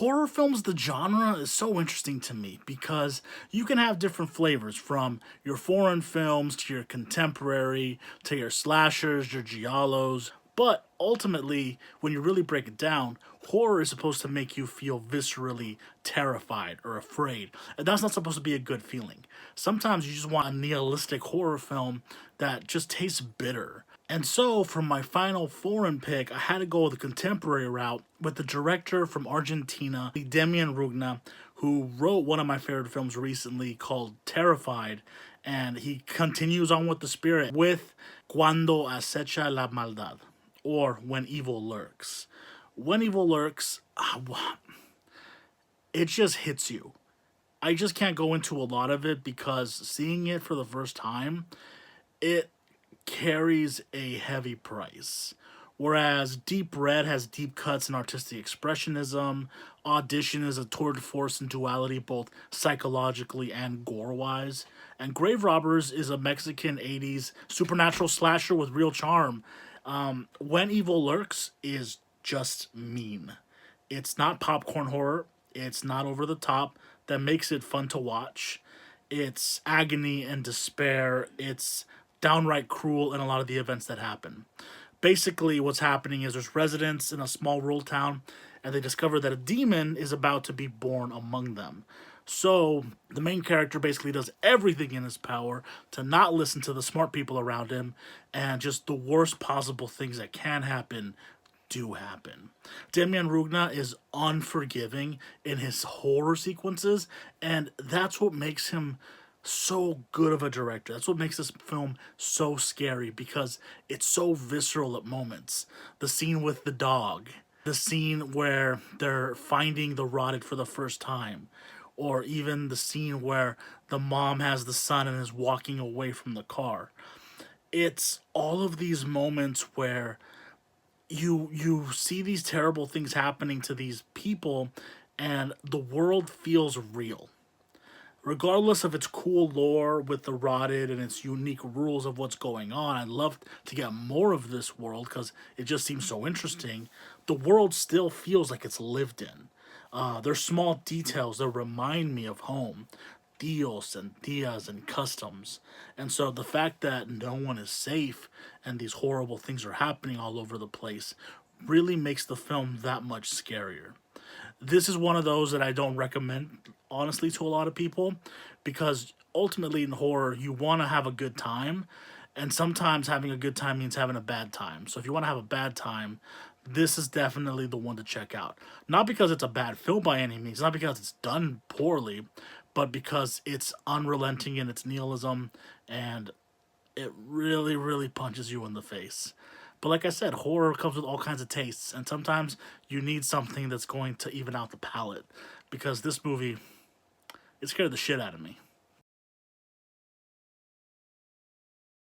Horror films, the genre is so interesting to me because you can have different flavors from your foreign films to your contemporary to your slashers, your giallos. But ultimately, when you really break it down, horror is supposed to make you feel viscerally terrified or afraid. And that's not supposed to be a good feeling. Sometimes you just want a nihilistic horror film that just tastes bitter. And so, for my final foreign pick, I had to go with a contemporary route with the director from Argentina, Demian Rugna, who wrote one of my favorite films recently called Terrified. And he continues on with the spirit with Cuando acecha la maldad, or When Evil Lurks. When Evil Lurks, it just hits you. I just can't go into a lot of it because seeing it for the first time, it carries a heavy price. Whereas Deep Red has deep cuts and artistic expressionism, Audition is a tour de force in duality, both psychologically and gore wise, and Grave Robbers is a Mexican 80s supernatural slasher with real charm. When Evil Lurks is just mean. It's not popcorn horror, it's not over the top, that makes it fun to watch. It's agony and despair. It's downright cruel in a lot of the events that happen. Basically, what's happening is there's residents in a small rural town, and they discover that a demon is about to be born among them. So, the main character basically does everything in his power to not listen to the smart people around him, and just the worst possible things that can happen do happen. Demian Rugna is unforgiving in his horror sequences, and that's what makes him so good of a director. That's what makes this film so scary because it's so visceral at moments. The scene with the dog, the scene where they're finding the rotted for the first time, or even the scene where the mom has the son and is walking away from the car. It's all of these moments where you see these terrible things happening to these people and the world feels real. Regardless of its cool lore with the rotted and its unique rules of what's going on, I'd love to get more of this world because it just seems so interesting. The world still feels like it's lived in. There's small details that remind me of home, Dios and Dias and customs. And so the fact that no one is safe and these horrible things are happening all over the place really makes the film that much scarier. This is one of those that I don't recommend, honestly, to a lot of people because ultimately in horror, you want to have a good time. And sometimes having a good time means having a bad time. So if you want to have a bad time, this is definitely the one to check out. Not because it's a bad film by any means, not because it's done poorly, but because it's unrelenting in its nihilism and it really, really punches you in the face. But like I said, horror comes with all kinds of tastes, and sometimes you need something that's going to even out the palate. Because this movie, it scared the shit out of me.